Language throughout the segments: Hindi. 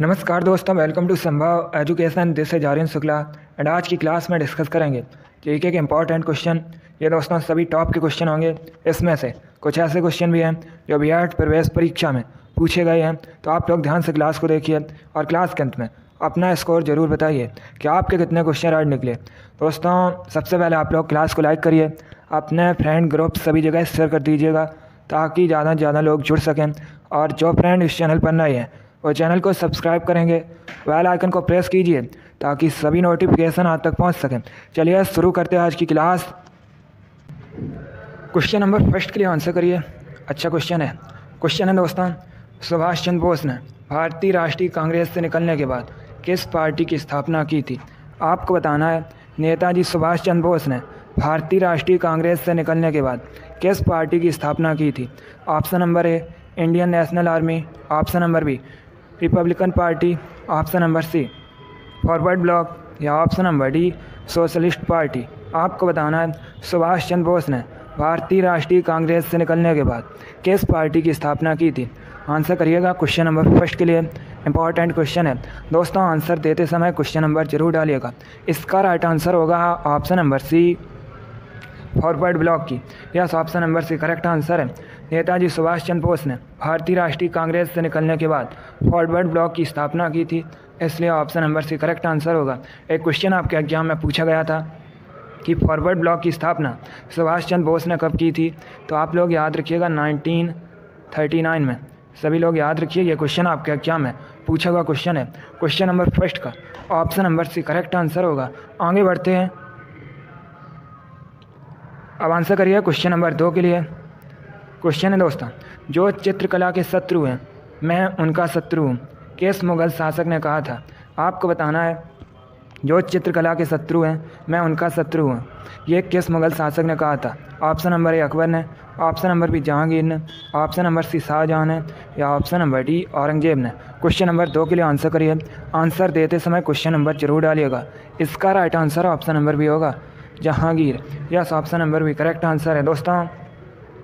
नमस्कार दोस्तों, welcome to Sambhav Education. This is Aryan Shukla and आज की क्लास में डिस्कस करेंगे जीके के इम्पॉर्टेंट क्वेश्चन। ये दोस्तों सभी टॉप के क्वेश्चन होंगे। इसमें से कुछ ऐसे क्वेश्चन भी हैं जो बीएड प्रवेश परीक्षा में पूछे गए हैं, तो आप लोग ध्यान से क्लास को देखिए और क्लास के अंत में अपना स्कोर ज़रूर बताइए कि आपके कितने क्वेश्चन राइट निकले। दोस्तों सबसे पहले आप लोग क्लास को लाइक करिए, अपने फ्रेंड ग्रुप सभी जगह शेयर कर दीजिएगा ताकि ज़्यादा से ज़्यादा लोग जुड़ सकें। और जो फ्रेंड इस चैनल पर नए हैं वो चैनल को सब्सक्राइब करेंगे, बेल आइकन को प्रेस कीजिए ताकि सभी नोटिफिकेशन आप तक पहुंच सकें। चलिए शुरू करते हैं आज की क्लास। क्वेश्चन नंबर फर्स्ट के लिए आंसर करिए। अच्छा क्वेश्चन है दोस्तों, सुभाष चंद्र बोस ने भारतीय राष्ट्रीय कांग्रेस से निकलने के बाद किस पार्टी की स्थापना की थी? आपको बताना है नेताजी सुभाष चंद्र बोस ने भारतीय राष्ट्रीय कांग्रेस से निकलने के बाद किस पार्टी की स्थापना की थी। Option number A Indian National Army, option number B Republican Party, option number C Forward Bloc या option number D Socialist Party. आपको बताना है सुभाष चंद्र बोस ने भारतीय राष्ट्रीय कांग्रेस से निकलने के बाद किस पार्टी की स्थापना की थी। आंसर करिएगा। क्वेश्चन नंबर फर्स्ट के लिए इंपॉर्टेंट क्वेश्चन है दोस्तों, आंसर देते समय क्वेश्चन नंबर जरूर डालिएगा। इसका राइट आंसर होगा option number C Forward Bloc की। Yes, option number C correct answer है। नेताजी सुभाष चंद्र बोस ने भारतीय राष्ट्रीय कांग्रेस से निकलने के बाद फॉरवर्ड ब्लॉक की स्थापना की थी, इसलिए option number C correct answer होगा। एक क्वेश्चन आपके एग्जाम में पूछा गया था कि फॉरवर्ड ब्लॉक की स्थापना सुभाष चंद्र बोस ने कब की थी, तो आप लोग याद रखिएगा 1939 में। सभी लोग याद रखिए, ये क्वेश्चन आपके एग्जाम में पूछा हुआ क्वेश्चन है। क्वेश्चन नंबर फर्स्ट का option number C correct answer होगा। आगे बढ़ते हैं, अब आंसर करिए क्वेश्चन नंबर 2 के लिए। क्वेश्चन है दोस्तों, जो चित्रकला के शत्रु हैं मैं उनका शत्रु हूँ, किस मुगल शासक ने कहा था? आपको बताना है जो चित्रकला के शत्रु हैं मैं उनका शत्रु हूँ, ये किस मुगल शासक ने कहा था? ऑप्शन नंबर ए अकबर ने, ऑप्शन नंबर बी जहांगीर ने, ऑप्शन नंबर सी शाहजहां ने या ऑप्शन नंबर डी औरंगजेब ने। क्वेश्चन नंबर 2 के लिए आंसर करिए। आंसर देते समय क्वेश्चन नंबर जरूर डालिएगा। इसका right answer option number B होगा Jahangir. Yes, option number B correct answer है। दोस्तों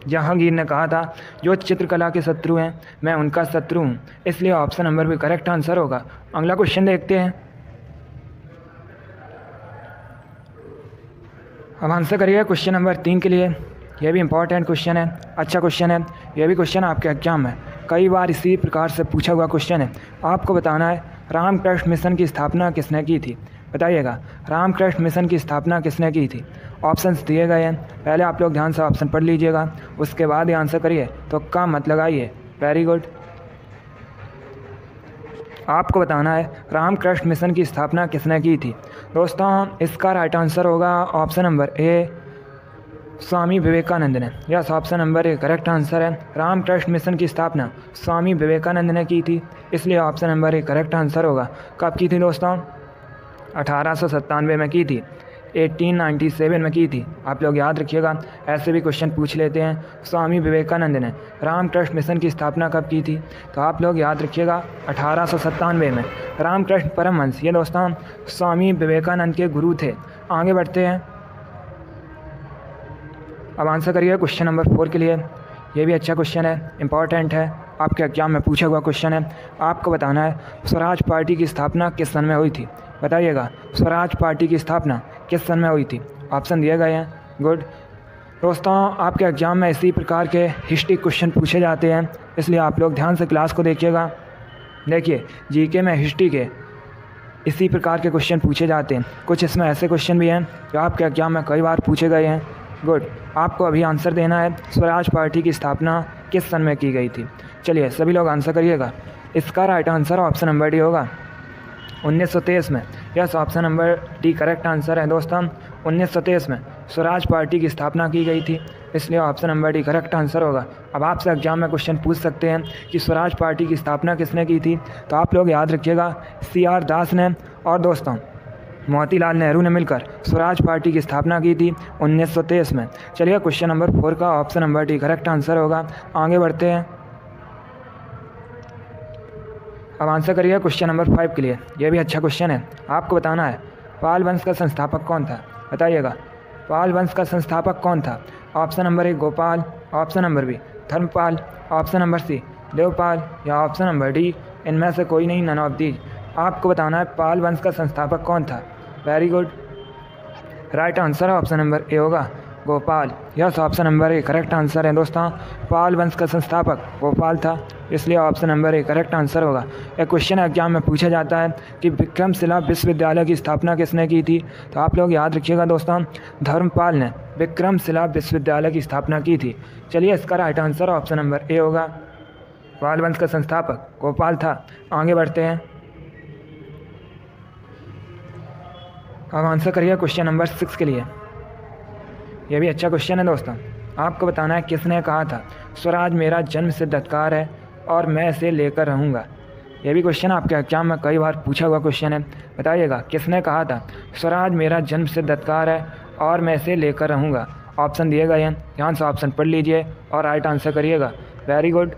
जहांगीर ने कहा था जो चित्रकला के शत्रु हैं मैं उनका शत्रु हूँ, इसलिए option number B correct answer होगा। अगला क्वेश्चन देखते हैं। अब आंसर करिए क्वेश्चन नंबर 3 के लिए। यह भी इंपॉर्टेंट क्वेश्चन है, अच्छा क्वेश्चन है। यह भी क्वेश्चन आपके एग्जाम में कई बार इसी प्रकार से पूछा हुआ क्वेश्चन है। आपको बताना है रामकृष्ण मिशन की स्थापना किसने की थी? बताइएगा रामकृष्ण मिशन की स्थापना किसने की थी? ऑप्शंस दिए गए हैं, पहले आप लोग ध्यान से ऑप्शन पढ़ लीजिएगा, उसके बाद ही आंसर करिए, तो का मत लगाइए। Very good. आपको बताना है रामकृष्ण मिशन की स्थापना किसने की थी। दोस्तों इसका राइट आंसर होगा ऑप्शन नंबर ए स्वामी विवेकानंद ने। Yes, option number A correct answer है। रामकृष्ण मिशन की स्थापना स्वामी विवेकानंद ने की थी, इसलिए option number A correct answer होगा। कब की थी दोस्तों? 1897 में की थी, 1897 में की थी। आप लोग याद रखिएगा, ऐसे भी क्वेश्चन पूछ लेते हैं। स्वामी विवेकानंद ने रामकृष्ण मिशन की स्थापना कब की थी? तो आप लोग याद रखिएगा 1897 में। रामकृष्ण परमहंस ये दोस्तों स्वामी विवेकानंद के गुरु थे। आगे बढ़ते हैं, अब आंसर करिए क्वेश्चन नंबर 4 के लिए। ये भी अच्छा क्वेश्चन है, इंपॉर्टेंट है, आपके एग्जाम में पूछा हुआ क्वेश्चन है। आपको बताना है स्वराज पार्टी की स्थापना किस सन में हुई थी? बताइएगा स्वराज पार्टी की स्थापना किस सन में हुई थी? ऑप्शन दिए गए हैं। गुड। दोस्तों आपके एग्जाम में इसी प्रकार के हिस्ट्री क्वेश्चन पूछे जाते हैं, इसलिए आप लोग ध्यान से क्लास को देखिएगा। देखिए जीके में हिस्ट्री के इसी प्रकार के क्वेश्चन पूछे जाते हैं। कुछ इसमें ऐसे क्वेश्चन भी हैं जो आपके एग्जाम में कई बार पूछे गए हैं। गुड। आपको अभी आंसर देना है स्वराज पार्टी की स्थापना किस सन में की गई थी। चलिए सभी लोग आंसर करिएगा। इसका right answer option number D होगा 1923 में। Yes, option number D correct answer है। दोस्तों 1923 में स्वराज पार्टी की स्थापना की गई थी, इसलिए option number D correct answer होगा। अब आपसे एग्जाम में क्वेश्चन पूछ सकते हैं कि स्वराज पार्टी की स्थापना किसने की थी, तो आप लोग याद रखिएगा CR दास ने और दोस्तों मोतीलाल नेहरू ने मिलकर स्वराज पार्टी की स्थापना की थी 1923 में। चलिए क्वेश्चन नंबर 4 का option number D correct answer होगा। आगे बढ़ते हैं, अब आंसर करिए क्वेश्चन नंबर 5 के लिए। यह भी अच्छा क्वेश्चन है। आपको बताना है पाल वंश का संस्थापक कौन था? बताइएगा पाल वंश का संस्थापक कौन था? Option number A Gopal, option number B Dharmapal, option number C Devpal या ऑप्शन नंबर डी इनमें से कोई नहीं, नन ऑफ दीज। आपको बताना है पाल वंश का संस्थापक कौन था। Very good. Right answer option number A होगा Gopal. Yes, option number A correct answer है दोस्तों। पाल वंश का संस्थापक गोपाल था, इसलिए option number A correct answer होगा। एक क्वेश्चन एग्जाम में पूछा जाता है कि विक्रमशिला विश्वविद्यालय की स्थापना किसने की थी, तो आप लोग याद रखिएगा दोस्तों, धर्मपाल ने विक्रमशिला विश्वविद्यालय की स्थापना की थी। चलिए, इसका right answer option number A होगा। पाल वंश का संस्थापक गोपाल था। आगे बढ़ते हैं, अब आंसर करिए क्वेश्चन नंबर 6 के लिए। यह भी अच्छा क्वेश्चन है दोस्तों। आपको बताना है किसने कहा था स्वराज मेरा जन्म सिद्ध अधिकार है और मैं इसे लेकर रहूँगा। यह भी क्वेश्चन आपके एग्जाम में कई बार पूछा हुआ क्वेश्चन है। बताइएगा किसने कहा था स्वराज मेरा जन्म सिद्ध अधिकार है और मैं इसे लेकर रहूँगा। ऑप्शन दिए गए हैं, ध्यान से ऑप्शन पढ़ लीजिए और राइट आंसर करिएगा। वेरी गुड,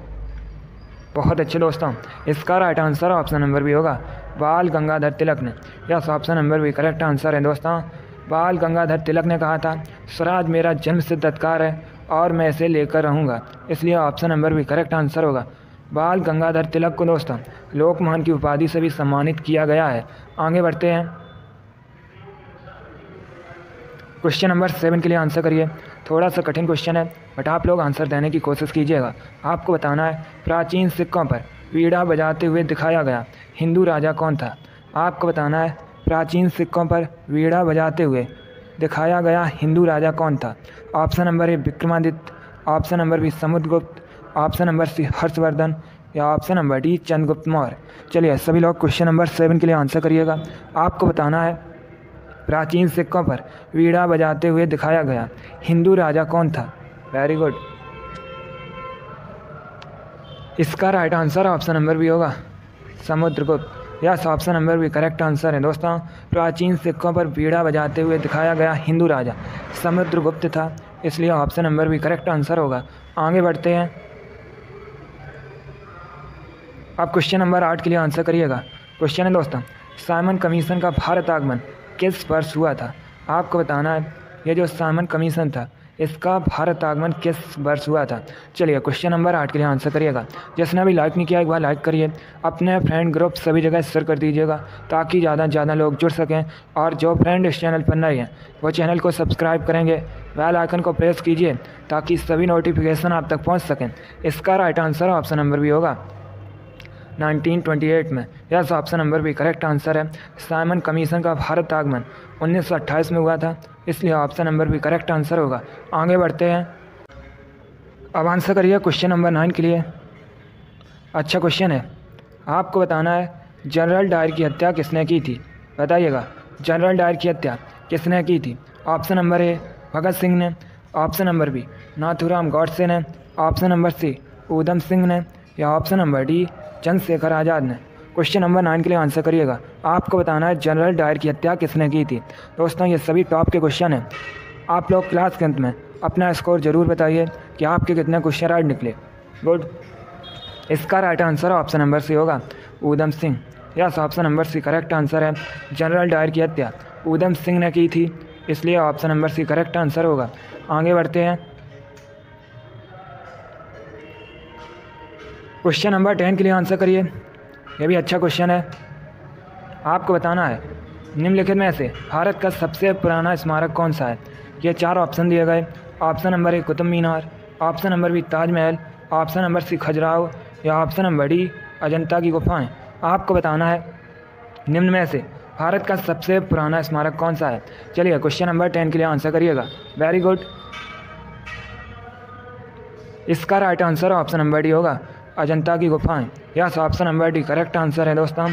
बहुत अच्छे दोस्तों। इसका राइट आंसर ऑप्शन नंबर भी होगा बाल गंगाधर तिलक ने। यस, ऑप्शन नंबर भी करेक्ट आंसर है दोस्तों। बाल गंगाधर तिलक ने कहा था स्वराज मेरा जन्म सिद्ध अधिकार है और मैं इसे लेकर रहूँगा, इसलिए ऑप्शन नंबर भी करेक्ट आंसर होगा। बाल गंगाधर तिलक को दोस्तों लोकमान की उपाधि से भी सम्मानित किया गया है। आगे बढ़ते हैं, क्वेश्चन नंबर 7 के लिए आंसर करिए। थोड़ा सा कठिन क्वेश्चन है, बट आप लोग आंसर देने की कोशिश कीजिएगा। आपको बताना है प्राचीन सिक्कों पर वीणा बजाते हुए दिखाया गया हिंदू राजा कौन था। आपको बताना है प्राचीन सिक्कों पर वीणा बजाते हुए दिखाया गया हिंदू राजा कौन था। Option number A Vikramaditya, option number B Samudragupta, option number C Harshavardhana या option number D Chandragupta Maurya. चलिए, सभी लोग क्वेश्चन नंबर 7 के लिए आंसर करिएगा। आपको बताना है प्राचीन सिक्कों पर वीणा बजाते हुए दिखाया गया हिंदू राजा कौन था। वेरी गुड, इसका राइट आंसर ऑप्शन नंबर भी होगा समुद्रगुप्त। यस, ऑप्शन नंबर भी करेक्ट आंसर है दोस्तों। प्राचीन सिक्कों पर वीणा बजाते हुए दिखाया गया हिंदू राजा समुद्रगुप्त था, इसलिए ऑप्शन नंबर भी करेक्ट आंसर होगा। आगे बढ़ते हैं, अब क्वेश्चन नंबर 8 के लिए आंसर करिएगा। क्वेश्चन है दोस्तों साइमन कमीशन का भारत आगमन किस वर्ष हुआ था। आपको बताना है ये जो साइमन कमीशन था इसका भारत आगमन किस वर्ष हुआ था। चलिए, क्वेश्चन नंबर 8 के लिए आंसर करिएगा। जिसने अभी लाइक नहीं किया एक बार लाइक करिए, अपने फ्रेंड ग्रुप सभी जगह शेयर कर दीजिएगा ताकि ज़्यादा से ज़्यादा लोग जुड़ सकें। और जो फ्रेंड इस चैनल पर नए हैं वो चैनल को सब्सक्राइब करेंगे, बेल आइकन को प्रेस कीजिए ताकि सभी नोटिफिकेशन आप तक पहुँच सकें। इसका राइट आंसर ऑप्शन नंबर भी होगा 1928 में। यस, ऑप्शन नंबर भी करेक्ट आंसर है। साइमन कमीशन का भारत आगमन 1928 में हुआ था, इसलिए ऑप्शन नंबर भी करेक्ट आंसर होगा। आगे बढ़ते हैं, अब आंसर करिए क्वेश्चन नंबर 9 के लिए। अच्छा क्वेश्चन है, आपको बताना है जनरल डायर की हत्या किसने की थी। बताइएगा जनरल डायर की हत्या किसने की थी। Option number A Bhagat Singh ने, option number B Nathuram Godse ने, option number C Udham Singh ने या option number D Chandrashekhar Azad ने। क्वेश्चन नंबर 9 के लिए आंसर करिएगा। आपको बताना है जनरल डायर की हत्या किसने की थी। दोस्तों ये सभी टॉप के क्वेश्चन हैं। आप लोग क्लास के अंत में अपना स्कोर ज़रूर बताइए कि आपके कितने क्वेश्चन राइट निकले। गुड, इसका right answer option number C होगा Udham Singh. Yes, option number C correct answer है। जनरल डायर की हत्या ऊधम सिंह ने की थी, इसलिए option number C correct answer होगा। आगे बढ़ते हैं, क्वेश्चन नंबर 10 के लिए आंसर करिए। यह भी अच्छा क्वेश्चन है। आपको बताना है निम्नलिखित में से भारत का सबसे पुराना स्मारक कौन सा है। ये 4 ऑप्शन दिए गए। Option number A Qutub Minar, option number B Taj Mahal, option number C Khajuraho या ऑप्शन नंबर डी अजंता की गुफाएं। आपको बताना है निम्न में से भारत का सबसे पुराना स्मारक कौन सा है। चलिए, क्वेश्चन नंबर 10 के लिए आंसर करिएगा। वेरी गुड, इसका right answer option number D होगा अजंता की गुफाएं। Yes, option number D correct answer है दोस्तों।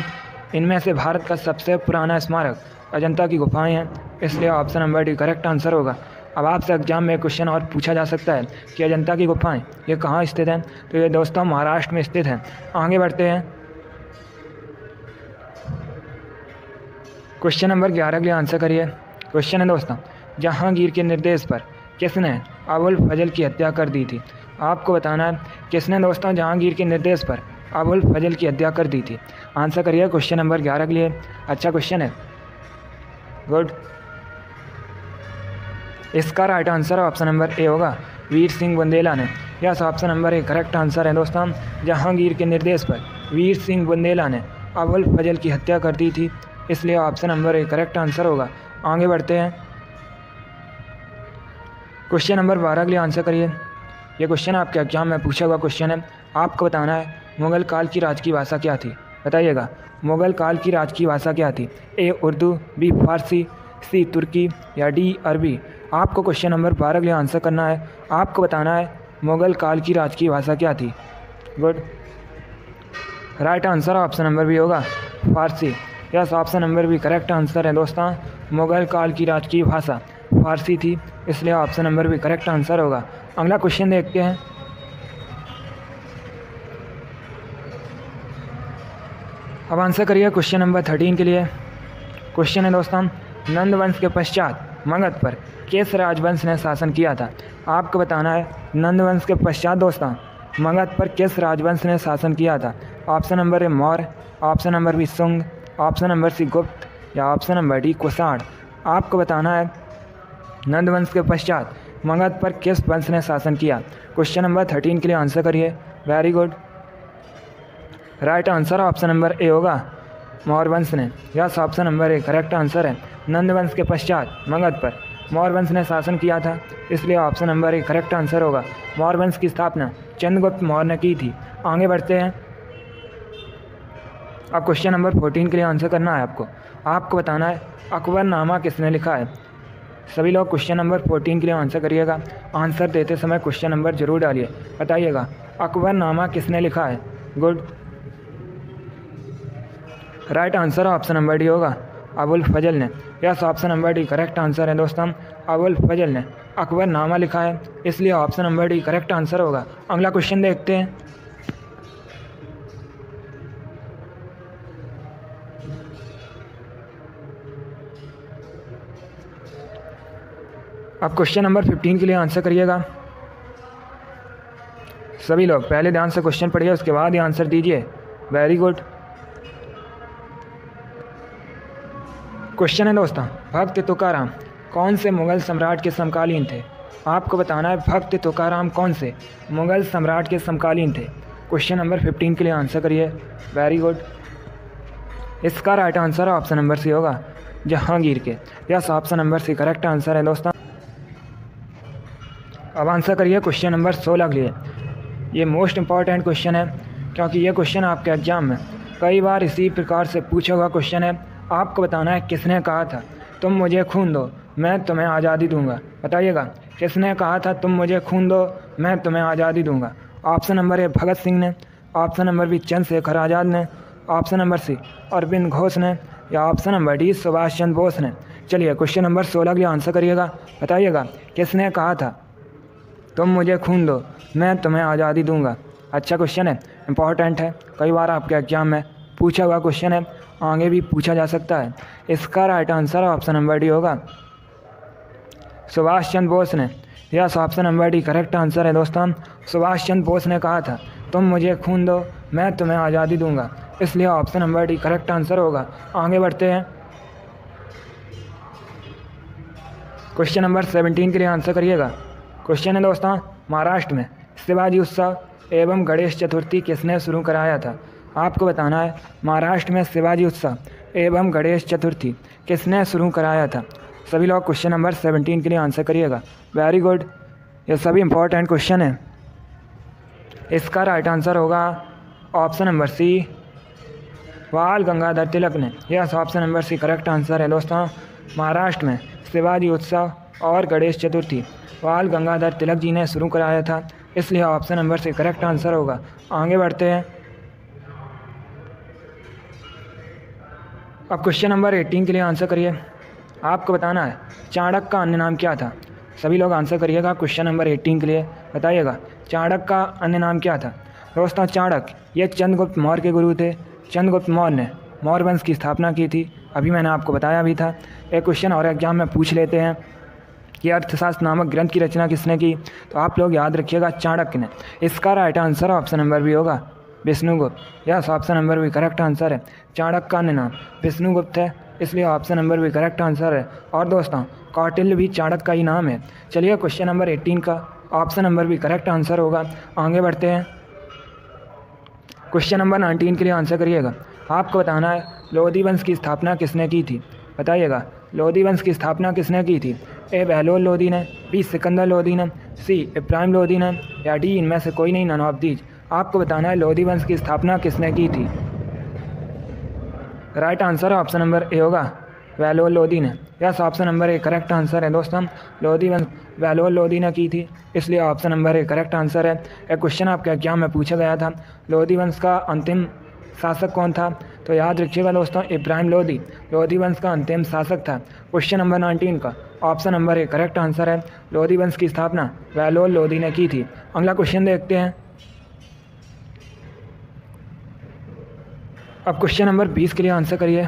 इनमें से भारत का सबसे पुराना स्मारक अजंता की गुफाएं हैं, इसलिए option number D correct answer होगा। अब आपसे एग्जाम में क्वेश्चन और पूछा जा सकता है कि अजंता की गुफाएं ये कहाँ स्थित हैं, तो ये दोस्तों महाराष्ट्र में स्थित हैं। आगे बढ़ते हैं, क्वेश्चन नंबर 11 के लिए आंसर करिए। क्वेश्चन है दोस्तों जहांगीर के निर्देश पर किसने अबुल फजल की हत्या कर दी थी। आपको बताना है किसने दोस्तों जहांगीर के निर्देश पर अबुल फजल की हत्या कर दी थी। आंसर करिए क्वेश्चन नंबर 11 के लिए। अच्छा क्वेश्चन है। गुड, इसका right answer option number A होगा वीर सिंह बुंदेला ने। Yes, option number A correct answer है दोस्तों। जहांगीर के निर्देश पर वीर सिंह बुंदेला ने अबुल फजल की हत्या कर दी थी, इसलिए option number A correct answer होगा। आगे बढ़ते हैं। क्वेश्चन नंबर 12 के लिए आंसर करिए। ये क्वेश्चन आपके एग्जाम में पूछा हुआ क्वेश्चन है। आपको बताना है मुग़ल काल की राजकीय भाषा क्या थी, बताइएगा। मुग़ल काल की राजकीय भाषा क्या थी? ए उर्दू, बी फारसी, सी तुर्की या डी अरबी। आपको क्वेश्चन नंबर 12 के लिए आंसर करना है। आपको बताना है मुग़ल काल की राजकीय भाषा क्या थी। Good, right answer option number B होगा Farsi. Yes, option number B correct answer है दोस्तों। मुग़ल काल की राजकीय भाषा फारसी थी, इसलिए option number B correct answer होगा। अगला क्वेश्चन देखते हैं। अब आंसर करिए क्वेश्चन नंबर 13 के लिए। क्वेश्चन है दोस्तों, नंद वंश के पश्चात मगध पर किस राजवंश ने शासन किया था? आपको बताना है नंद वंश के पश्चात दोस्तों मगध पर किस राजवंश ने शासन किया था। Option number A Maurya, option number B Shunga, option number C Gupta या ऑप्शन नंबर डी कुषाण। आपको बताना है नंद वंश के पश्चात मगध पर किस वंश ने शासन किया। क्वेश्चन नंबर 13 के लिए आंसर करिए। Very good, right answer option number A होगा मौर्य वंश ने। Yes, option number A correct answer है। नंद वंश के पश्चात मगध पर मौर्य वंश ने शासन किया था, इसलिए option number A correct answer होगा। मौर्य वंश की स्थापना चंद्रगुप्त मौर्य ने की थी। आगे बढ़ते हैं। अब क्वेश्चन नंबर 14 के लिए आंसर करना है आपको। आपको बताना है अकबरनामा किसने लिखा है। सभी लोग क्वेश्चन नंबर 14 के लिए आंसर करिएगा। आंसर देते समय क्वेश्चन नंबर जरूर डालिए, बताइएगा अकबरनामा किसने लिखा है। Good, right answer option number D होगा अबुल फजल ने। Yes, option number D correct answer है दोस्तों। अबुल फजल ने अकबरनामा लिखा है, इसलिए option number D correct answer होगा। अगला क्वेश्चन देखते हैं। अब क्वेश्चन नंबर 15 के लिए आंसर करिएगा। सभी लोग पहले ध्यान से क्वेश्चन पढ़िए, उसके बाद ही आंसर दीजिए। Very good. क्वेश्चन है दोस्तों, भक्त तुकाराम कौन से मुग़ल सम्राट के समकालीन थे? आपको बताना है भक्त तुकाराम कौन से मुग़ल सम्राट के समकालीन थे। क्वेश्चन नंबर 15 के लिए आंसर करिए। वेरी गुड, इसका right answer option number C होगा जहांगीर के। Yes, option number C correct answer है दोस्तों। अब आंसर करिए क्वेश्चन नंबर 16 के लिए। ये मोस्ट इंपॉर्टेंट क्वेश्चन है, क्योंकि ये क्वेश्चन आपके एग्जाम में कई बार इसी प्रकार से पूछा हुआ क्वेश्चन है। आपको बताना है किसने कहा था तुम मुझे खून दो मैं तुम्हें आज़ादी दूंगा। बताइएगा किसने कहा था तुम मुझे खून दो मैं तुम्हें आज़ादी दूंगा। Option number A Bhagat Singh ने, option number B Chandrashekhar Azad ने, option number C Aurobindo Ghosh ने या option number D Subhash Chandra Bose ने। चलिए क्वेश्चन नंबर 16 के लिए आंसर करिएगा। बताइएगा किसने कहा था तुम मुझे खून दो मैं तुम्हें आज़ादी दूंगा। अच्छा क्वेश्चन है, इंपॉर्टेंट है, कई बार आपके एग्जाम में पूछा हुआ क्वेश्चन है, आगे भी पूछा जा सकता है। इसका right answer option number D होगा सुभाष चंद्र बोस ने। Yes, option number D correct answer है दोस्तों। सुभाष चंद्र बोस ने कहा था तुम मुझे खून दो मैं तुम्हें आज़ादी दूंगा, इसलिए option number D correct answer होगा। आगे बढ़ते हैं। क्वेश्चन नंबर 17 के लिए आंसर करिएगा। क्वेश्चन है दोस्तों, महाराष्ट्र में शिवाजी उत्सव एवं गणेश चतुर्थी किसने शुरू कराया था? आपको बताना है महाराष्ट्र में शिवाजी उत्सव एवं गणेश चतुर्थी किसने शुरू कराया था। सभी लोग क्वेश्चन नंबर 17 के लिए आंसर करिएगा। वेरी गुड, ये सभी इंपॉर्टेंट क्वेश्चन है। इसका राइट आंसर होगा option number C Bal Gangadhar Tilak ने। Yes, option number C correct answer है दोस्तों। महाराष्ट्र में शिवाजी उत्सव और गणेश चतुर्थी बाल गंगाधर तिलक जी ने शुरू कराया था, इसलिए option number C correct answer होगा। आगे बढ़ते हैं। अब क्वेश्चन नंबर 18 के लिए आंसर करिए। आपको बताना है चाणक्य का अन्य नाम क्या था। सभी लोग आंसर करिएगा क्वेश्चन नंबर 18 के लिए। बताइएगा चाणक्य का अन्य नाम क्या था। दोस्तों चाणक्य ये चंद्रगुप्त मौर्य के गुरु थे। चंद्रगुप्त मौर्य ने मौर्य वंश की स्थापना की थी, अभी मैंने आपको बताया भी था। एक क्वेश्चन और एग्जाम में पूछ लेते हैं कि अर्थशास्त्र नामक ग्रंथ की रचना किसने की, तो आप लोग याद रखिएगा चाणक्य ने। इसका राइट आंसर ऑप्शन नंबर भी होगा विष्णुगुप्त। यस, ऑप्शन नंबर भी करेक्ट आंसर है। चाणक्य का अन्य नाम विष्णुगुप्त है, इसलिए ऑप्शन नंबर भी करेक्ट आंसर है। और दोस्तों कौटिल्य भी चाणक्य का ही नाम है। चलिए क्वेश्चन नंबर 18 का ऑप्शन नंबर भी करेक्ट आंसर होगा। आगे बढ़ते हैं। क्वेश्चन नंबर 19 के लिए आंसर करिएगा। आपको बताना है लोधी वंश की स्थापना किसने की थी, बताइएगा। लोधी वंश की स्थापना किसने की थी? ए बहलोल लोधी ने, बी सिकंदर लोधी ने, सी इब्राहिम लोधी ने, या डी इनमें से कोई नहीं, नन ऑफ दीज। आपको बताना है लोधी वंश की स्थापना किसने की थी। Right answer option number A होगा, बहलोल लोधी ने। Yes, option number A correct answer है दोस्तों। लोधी वंश बहलोल लोधी ने की थी, इसलिए option number A correct answer है। एक क्वेश्चन आपके एग्जाम में पूछा गया था, लोधी वंश का अंतिम शासक कौन था? तो याद रखिएगा दोस्तों, इब्राहिम लोधी लोधी वंश का अंतिम शासक था। क्वेश्चन नंबर 19 का option number A correct answer है। लोधी वंश की स्थापना बहलोल लोधी ने की थी। अगला क्वेश्चन देखते हैं। अब क्वेश्चन नंबर 20 के लिए आंसर करिए।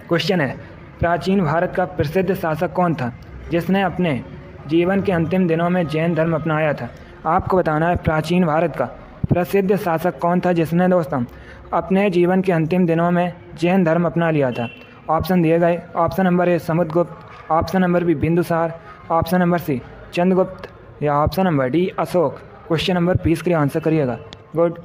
क्वेश्चन है, प्राचीन भारत का प्रसिद्ध शासक कौन था जिसने अपने जीवन के अंतिम दिनों में जैन धर्म अपनाया था? आपको बताना है प्राचीन भारत का प्रसिद्ध शासक कौन था जिसने दोस्तों अपने जीवन के अंतिम दिनों में जैन धर्म अपना लिया था। ऑप्शन दिए गए, option number A Samudragupta, option number B Bindusara, option number C Chandragupta, या option number D Ashoka. Question number 20 के लिए आंसर करिएगा। गुड,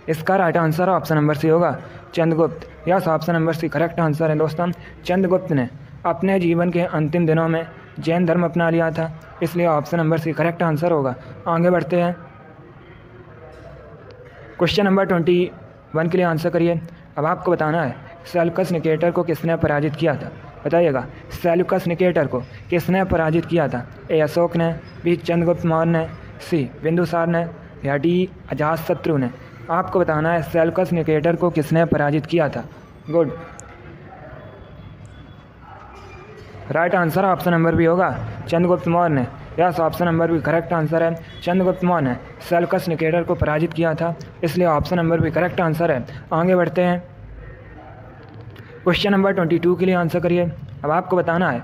इसका right answer option number C होगा, Chandragupta. Yes, option number C correct answer है दोस्तों। चंद्रगुप्त ने अपने जीवन के अंतिम दिनों में जैन धर्म अपना लिया था, इसलिए option number C correct answer होगा। आगे बढ़ते हैं। क्वेश्चन नंबर 21 के लिए आंसर करिए। अब आपको बताना है सेल्यूकस निकेटर को किसने पराजित किया था, बताइएगा। सेल्यूकस निकेटर को किसने पराजित किया था? ए अशोक ने, बी चंद्रगुप्त मौर्य ने, सी बिंदुसार ने, या डी अजातशत्रु ने। आपको बताना है सेल्यूकस निकेटर को किसने पराजित किया था। Good, right answer option number B होगा, चंद्रगुप्त मौर्य ने। Yes, option number B correct answer है। चंद्रगुप्त मौर्य ने सेल्यूकस निकेटर को पराजित किया था, इसलिए option number B correct answer है। आगे बढ़ते हैं। क्वेश्चन नंबर 22 के लिए आंसर करिए। अब आपको बताना है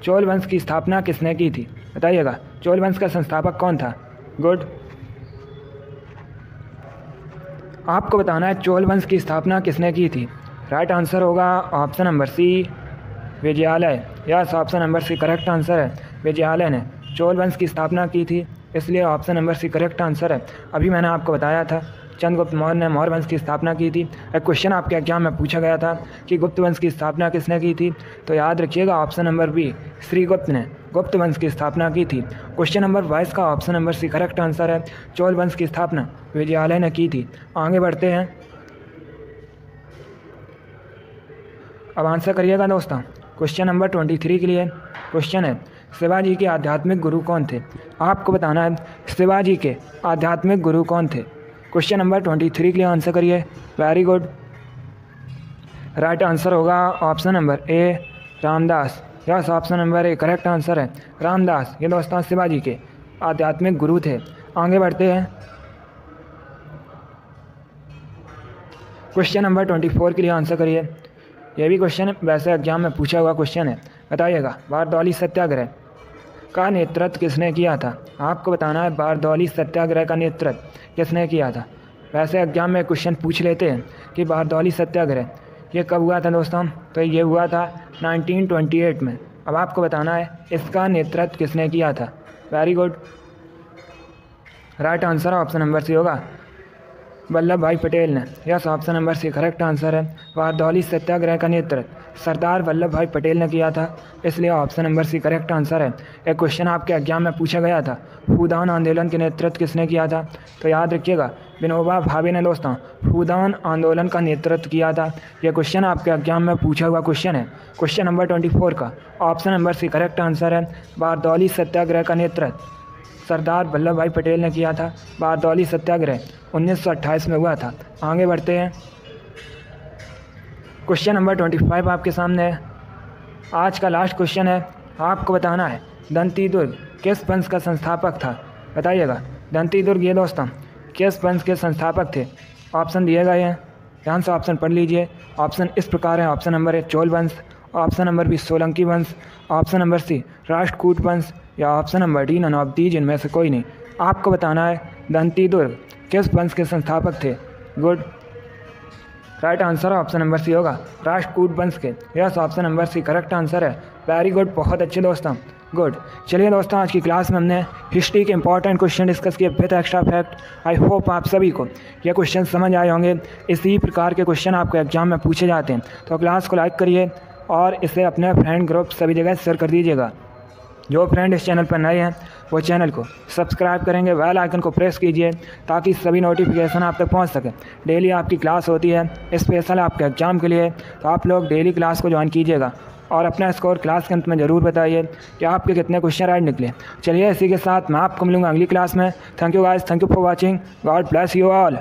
चोल वंश की स्थापना किसने की थी, बताइएगा। चोल वंश का संस्थापक कौन था? गुड, आपको बताना है चोल वंश की स्थापना किसने की थी। राइट आंसर होगा option number C Vijayalaya. Yes, option number C correct answer है। विजयालय ने चोल वंश की स्थापना की थी, इसलिए option number C correct answer है। अभी मैंने आपको बताया था चंद्रगुप्त मौर्य ने मौर्य वंश की स्थापना की थी। एक क्वेश्चन आपके एग्जाम में पूछा गया था कि गुप्त वंश की स्थापना किसने की थी, तो याद रखिएगा ऑप्शन नंबर बी श्रीगुप्त ने गुप्त वंश की स्थापना की थी। क्वेश्चन नंबर 22 का option number C correct answer है। चोल वंश की स्थापना विजयालय ने की थी। आगे बढ़ते हैं। अब आंसर करिएगा दोस्तों। क्वेश्चन नंबर 23 के लिए क्वेश्चन है, शिवाजी के आध्यात्मिक गुरु कौन थे? आपको बताना है शिवाजी के आध्यात्मिक गुरु कौन थे। क्वेश्चन नंबर 23 के लिए आंसर करिए। वेरी गुड, राइट आंसर होगा option number A Ramdas. Yes, option number A correct answer है, रामदास। ये दोस्तों शिवाजी के आध्यात्मिक गुरु थे। आगे बढ़ते हैं। क्वेश्चन नंबर 24 के लिए आंसर करिए। यह भी क्वेश्चन वैसे एग्जाम में पूछा हुआ क्वेश्चन है, बताइएगा। बारदौली सत्याग्रह का नेतृत्व किसने किया था? आपको बताना है बारदौली सत्याग्रह का नेतृत्व किसने किया था। वैसे एग्जाम में क्वेश्चन पूछ लेते हैं कि बारदौली सत्याग्रह ये कब हुआ था दोस्तों, तो ये हुआ था 1928 में। अब आपको बताना है इसका नेतृत्व किसने किया था। Very good, right answer option number C होगा, वल्लभ भाई पटेल ने। Yes, option number C correct answer है। बारदौली सत्याग्रह का नेतृत्व सरदार वल्लभ भाई पटेल ने किया था, इसलिए option number C correct answer है। एक क्वेश्चन आपके एग्जाम में पूछा गया था, फूदान आंदोलन के नेतृत्व किसने किया था, तो याद रखिएगा विनोबा भावे ने दोस्तों फूदान आंदोलन का नेतृत्व किया था। यह क्वेश्चन आपके एग्जाम में पूछा हुआ क्वेश्चन है। क्वेश्चन नंबर 24 का option number C correct answer है। बारदौली सत्याग्रह का नेतृत्व सरदार वल्लभ भाई पटेल ने किया था। बारदौली सत्याग्रह 1928 में हुआ था। आगे बढ़ते हैं। क्वेश्चन नंबर 25 आपके सामने है। आज का लास्ट क्वेश्चन है, आपको बताना है दंती दुर्ग किस वंश का संस्थापक था, बताइएगा। दंती दुर्ग ये दोस्तों किस वंश के संस्थापक थे। ऑप्शन दिए गए हैं, ध्यान से ऑप्शन पढ़ लीजिए। ऑप्शन इस प्रकार है, ऑप्शन नंबर ए चोल वंश, ऑप्शन नंबर बी सोलंकी वंश, ऑप्शन नंबर सी राष्ट्रकूट वंश, या option number D none of these, इनमें से कोई नहीं। आपको बताना है दंती दुर्ग किस वंश के संस्थापक थे। Good, right answer option number C होगा, राष्ट्रकूट वंश के। Yes, option number C correct answer है। वेरी गुड, बहुत अच्छे दोस्तों। गुड। चलिए दोस्तों, आज की क्लास में हमने हिस्ट्री के इंपॉर्टेंट क्वेश्चन डिस्कस किए with extra fact. I hope आप सभी को ये क्वेश्चन समझ आए होंगे। इसी प्रकार के क्वेश्चन आपको एग्जाम में पूछे जाते हैं, तो क्लास को लाइक करिए और इसे अपने फ्रेंड ग्रुप सभी जगह शेयर कर दीजिएगा। जो फ्रेंड इस चैनल पर नए हैं वो चैनल को सब्सक्राइब करेंगे, बेल आइकन को प्रेस कीजिए ताकि सभी नोटिफिकेशन आप तक पहुंच सके। डेली आपकी क्लास होती है स्पेशल आपके एग्ज़ाम के लिए, तो आप लोग डेली क्लास को ज्वाइन कीजिएगा और अपना स्कोर क्लास के अंत में ज़रूर बताइए कि आपके कितने क्वेश्चन राइट निकले। चलिए इसी के साथ मैं आपको मिलूँगा अगली क्लास में। Thank you guys, thank you for watching. God bless you all.